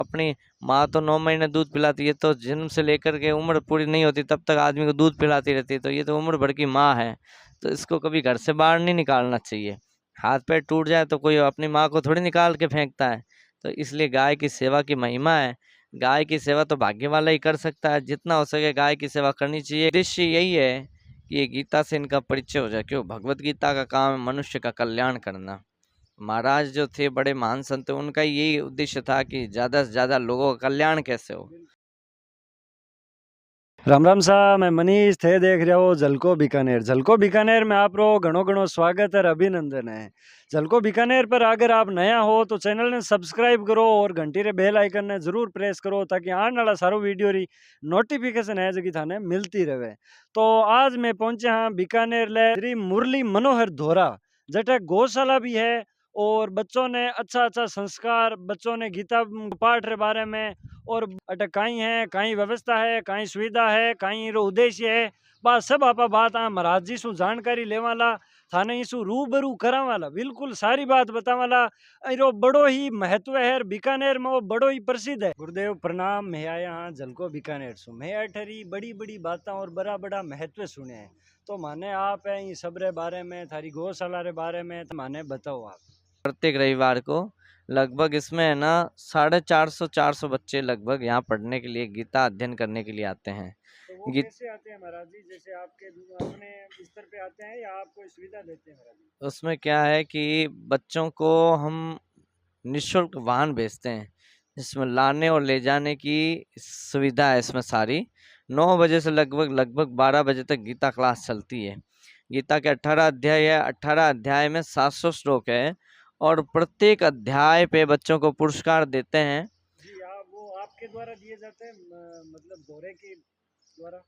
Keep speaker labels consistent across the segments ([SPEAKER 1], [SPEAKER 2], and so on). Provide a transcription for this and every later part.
[SPEAKER 1] अपनी माँ तो 9 महीने दूध पिलाती है, तो जन्म से लेकर के उम्र पूरी नहीं होती तब तक आदमी को दूध पिलाती रहती है, तो ये तो उम्र भर की माँ है। तो इसको कभी घर से बाहर नहीं निकालना चाहिए। हाथ पैर टूट जाए तो कोई अपनी माँ को थोड़ी निकाल के फेंकता है। तो इसलिए गाय की सेवा की महिमा है। गाय की सेवा तो भाग्य वाला ही कर सकता है। जितना हो सके गाय की सेवा करनी चाहिए। उद्देश्य यही है कि ये गीता से इनका परिचय हो जाए। क्यों? भगवत गीता का काम है मनुष्य का कल्याण करना। महाराज जो थे बड़े महान संत, उनका यही उद्देश्य था कि ज़्यादा से ज़्यादा लोगों का कल्याण कैसे हो।
[SPEAKER 2] राम राम साहब, मैं मनीष थे देख रहे हो झलको बीकानेर। झलको बीकानेर में आप लोग घणो घणो स्वागत और अभिनंदन है। झलको बीकानेर पर अगर आप नया हो तो चैनल ने सब्सक्राइब करो और घंटी रे बेल आइकन ने जरूर प्रेस करो ताकि आने वाला सारो वीडियो री नोटिफिकेशन है जगी थाने मिलती रहे। तो आज मैं पहुंचे हाँ बीकानेर ले श्री मुरली मनोहर धोरा, जटे गौशाला भी है और बच्चों ने अच्छा अच्छा संस्कार, बच्चों ने गीता पाठ के बारे में और अटे कहीं है, कहीं व्यवस्था है, कहीं सुविधा है, कहीं रो उद्देश्य है, बात सब आपा बात आ महाराज जी सु जानकारी लेवाला, थाने इसु रूबरू करावाला, बिल्कुल सारी बात बतावाला। इरो बड़ो ही महत्व है। बीकानेर में वो बड़ो ही प्रसिद्ध है। गुरुदेव प्रणाम। मैं आया हाँ झलको बीकानेर सु। मैं अठरी बड़ी बड़ी बातें और बड़ा बड़ा महत्व सुने हैं, तो माने आप है इन सब रे बारे में, थारी गौशाला रे बारे में तो माने बताओ आप।
[SPEAKER 1] प्रत्येक रविवार को लगभग इसमें है ना 450 बच्चे लगभग यहाँ पढ़ने के लिए, गीता अध्ययन करने के लिए आते हैं।
[SPEAKER 2] तो वो कैसे आते हैं महाराज जी? जैसे आपके अपने बिस्तर पे आते हैं या आप कोई सुविधा देते हैं महाराज जी?
[SPEAKER 1] उसमें क्या है कि बच्चों को हम निःशुल्क वाहन भेजते हैं, जिसमें लाने और ले जाने की सुविधा है। इसमें सारी 9 बजे से लगभग 12 बजे तक गीता क्लास चलती है। गीता के 18 अध्याय है। 18 अध्याय में 700 श्लोक है और प्रत्येक अध्याय पे बच्चों को पुरस्कार देते हैं।
[SPEAKER 2] जी, आप वो आपके द्वारा दिए जाते हैं, मतलब दोहरे के द्वारा?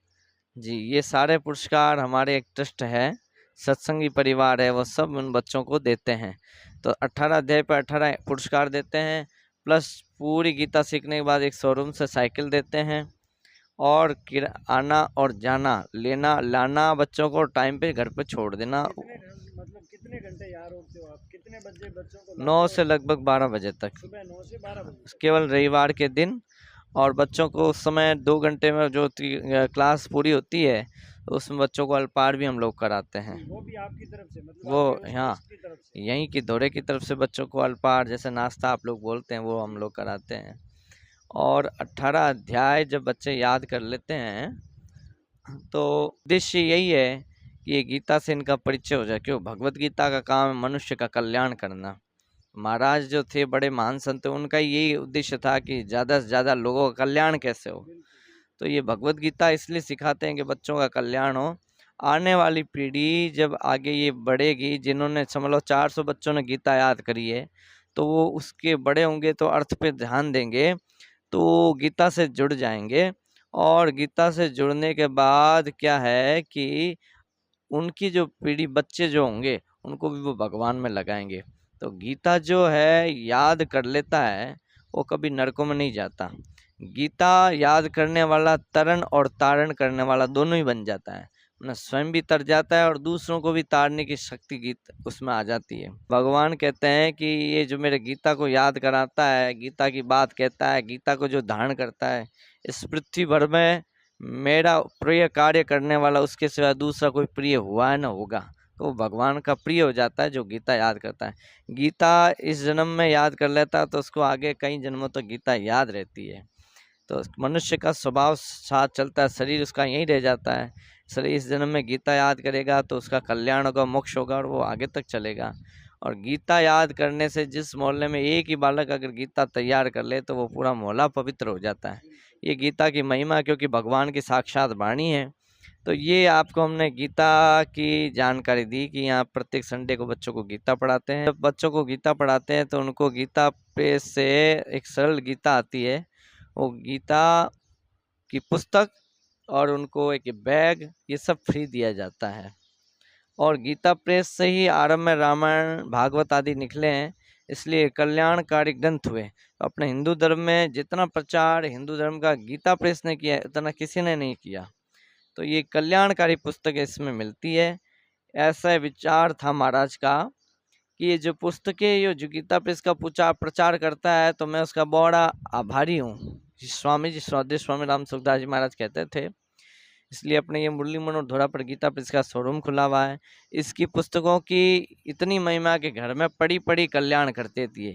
[SPEAKER 1] जी, ये सारे पुरस्कार हमारे एक ट्रस्ट है, सत्संगी परिवार है, वो सब उन बच्चों को देते हैं। तो 18 अध्याय पर 18 पुरस्कार देते हैं, प्लस पूरी गीता सीखने के बाद एक शोरूम से साइकिल देते हैं और आना और जाना, लेना लाना, बच्चों को टाइम पे घर पे छोड़ देना।
[SPEAKER 2] मतलब कितने घंटे यहाँ रोकते हो आप? कितने बजे बच्चों को
[SPEAKER 1] 9
[SPEAKER 2] लाते
[SPEAKER 1] से
[SPEAKER 2] हो?
[SPEAKER 1] लगभग 12 बजे तक,
[SPEAKER 2] सुबह 9 से 12 बजे तक?
[SPEAKER 1] केवल रविवार के दिन। और बच्चों को उस समय 2 घंटे में जो क्लास पूरी होती है, तो उसमें बच्चों को अल्पार भी हम लोग कराते हैं।
[SPEAKER 2] वो भी आपकी तरफ से, मतलब
[SPEAKER 1] वो
[SPEAKER 2] आपके उस
[SPEAKER 1] यहाँ
[SPEAKER 2] ट्रस्ट की तरफ से?
[SPEAKER 1] यहीं की दौरे की तरफ से बच्चों को अल्पार, जैसे नाश्ता आप लोग बोलते हैं, वो हम लोग कराते हैं। और 18 अध्याय जब बच्चे याद कर लेते हैं, तो उद्देश्य यही है कि ये गीता से इनका परिचय हो जाए। क्यों? भगवत गीता का काम है मनुष्य का कल्याण करना। महाराज जो थे बड़े महान संत, उनका यही उद्देश्य था कि ज़्यादा से ज़्यादा लोगों का कल्याण कैसे हो। तो ये भगवत गीता इसलिए सिखाते हैं कि बच्चों का कल्याण हो। आने वाली पीढ़ी जब आगे ये बढ़ेगी, जिन्होंने समझ लो 400 बच्चों ने गीता याद करी है, तो वो उसके बड़े होंगे तो अर्थ पे ध्यान देंगे, तो गीता से जुड़ जाएंगे। और गीता से जुड़ने के बाद क्या है कि उनकी जो पीढ़ी, बच्चे जो होंगे, उनको भी वो भगवान में लगाएंगे। तो गीता जो है याद कर लेता है, वो कभी नरकों में नहीं जाता। गीता याद करने वाला तरण और तारण करने वाला दोनों ही बन जाता है। अपना स्वयं भी तर जाता है और दूसरों को भी तारने की शक्ति गीत उसमें आ जाती है। भगवान कहते हैं कि ये जो मेरे गीता को याद कराता है, गीता की बात कहता है, गीता को जो धारण करता है, इस पृथ्वी भर में मेरा प्रिय कार्य करने वाला उसके सिवा दूसरा कोई प्रिय हुआ है ना होगा। तो वो भगवान का प्रिय हो जाता है जो गीता याद करता है। गीता इस जन्म में याद कर लेता है तो उसको आगे कई जन्मों तक गीता याद रहती है। तो मनुष्य का स्वभाव साथ चलता है, शरीर उसका यहीं रह जाता है। शरीर इस जन्म में गीता याद करेगा तो उसका कल्याण होगा, मोक्ष होगा और वो आगे तक चलेगा। और गीता याद करने से जिस मोहल्ले में एक ही बालक अगर गीता तैयार कर ले तो वो पूरा मोहल्ला पवित्र हो जाता है। ये गीता की महिमा, क्योंकि भगवान की साक्षात वाणी है। तो ये आपको हमने गीता की जानकारी दी कि यहाँ प्रत्येक संडे को बच्चों को गीता पढ़ाते हैं। जब बच्चों को गीता पढ़ाते हैं तो उनको गीता पे से एक सरल गीता आती है, वो गीता की पुस्तक और उनको एक बैग, ये सब फ्री दिया जाता है। और गीता प्रेस से ही आरंभ में रामायण, भागवत आदि निकले हैं, इसलिए कल्याणकारी ग्रंथ हुए। अपने हिंदू धर्म में जितना प्रचार हिंदू धर्म का गीता प्रेस ने किया है, उतना किसी ने नहीं किया। तो ये कल्याणकारी पुस्तक इसमें मिलती है। ऐसा विचार था महाराज का कि ये जो पुस्तकें ये जो गीता प्रेस का प्रचार करता है, तो मैं उसका बड़ा आभारी हूँ। स्वामी जी श्रद्धेय स्वामी राम सुखदास जी महाराज कहते थे, इसलिए अपने ये मुरली मनोहर धोरा पर गीता प्रेस का शोरूम खुला हुआ है। इसकी पुस्तकों की इतनी महिमा के घर में पढ़ी पढ़ी कल्याण करती थी।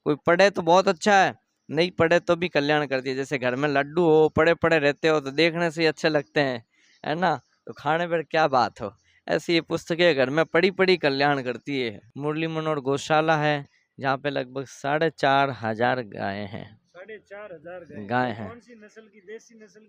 [SPEAKER 1] कोई पढ़े तो बहुत अच्छा है, नहीं पढ़े तो भी कल्याण करती है। जैसे घर में लड्डू हो, पड़े पड़े रहते हो तो देखने से ही अच्छे लगते हैं, है ना, तो खाने पर क्या बात हो। ऐसी ये पुस्तकें घर में पढ़ी पढ़ी कल्याण करती है। मुरली मनोहर गौशाला है, जहाँ पे लगभग 4,500 गायें हैं।
[SPEAKER 2] 4,500
[SPEAKER 1] गाय हैं।
[SPEAKER 2] कौन सी नस्ल की, देसी नस्ल की?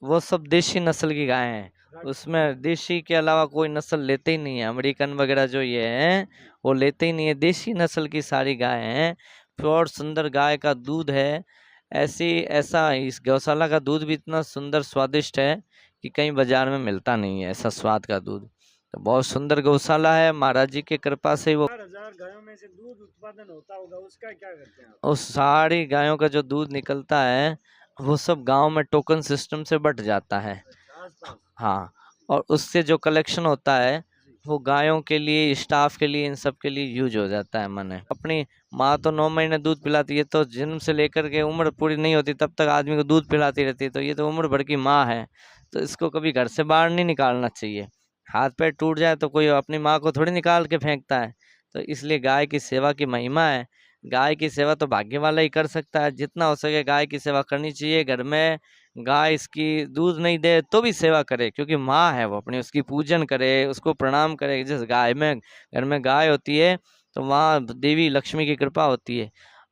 [SPEAKER 1] वो सब देशी नस्ल की गायें हैं। उसमें देशी के अलावा कोई नस्ल लेते ही नहीं है। अमेरिकन वगैरह जो ये हैं वो लेते ही नहीं है। देशी नस्ल की सारी गायें हैं। प्योर सुंदर गाय का दूध है। ऐसा इस गौशाला का दूध भी इतना सुंदर स्वादिष्ट है कि कहीं बाजार में मिलता नहीं है ऐसा स्वाद का दूध। तो बहुत सुंदर गौशाला है, महाराज जी की कृपा से। वो
[SPEAKER 2] 4,000 गायों में से दूध उत्पादन होता होगा, उसका क्या करते हैं आप?
[SPEAKER 1] उस सारी गायों का जो दूध निकलता है वो सब गांव में टोकन सिस्टम से बट जाता है।
[SPEAKER 2] आसपास?
[SPEAKER 1] हाँ, और उससे जो कलेक्शन होता है वो गायों के लिए, स्टाफ के लिए, इन सब के लिए यूज हो जाता है। मैंने अपनी माँ तो 9 महीने दूध पिलाती है, तो जन्म से लेकर के उम्र पूरी नहीं होती तब तक आदमी को दूध पिलाती रहती है। तो ये तो उम्र भर की माँ है, तो इसको कभी घर से बाहर नहीं निकालना चाहिए। हाथ पैर टूट जाए तो कोई अपनी माँ को थोड़ी निकाल के फेंकता है। तो इसलिए गाय की सेवा की महिमा है। गाय की सेवा तो भाग्य वाला ही कर सकता है। जितना हो सके गाय की सेवा करनी चाहिए। घर में गाय इसकी दूध नहीं दे तो भी सेवा करे, क्योंकि माँ है वो, अपनी उसकी पूजन करे, उसको प्रणाम करे। जिस गाय में घर में गाय होती है तो वहाँ देवी लक्ष्मी की कृपा होती है।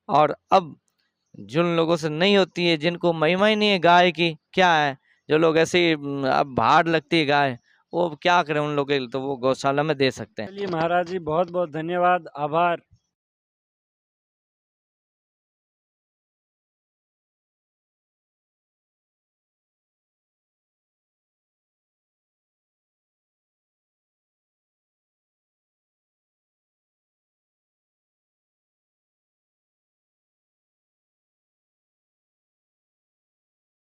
[SPEAKER 1] और अब जिन लोगों से नहीं होती है, जिनको महिमा ही नहीं है गाय की, क्या है, जो लोग ऐसे ही अब भाड़ लगती है गाय, वो क्या करें उन लोगों के लिए, तो वो गौशाला में दे सकते हैं।
[SPEAKER 2] चलिए महाराज जी, बहुत बहुत धन्यवाद, आभार।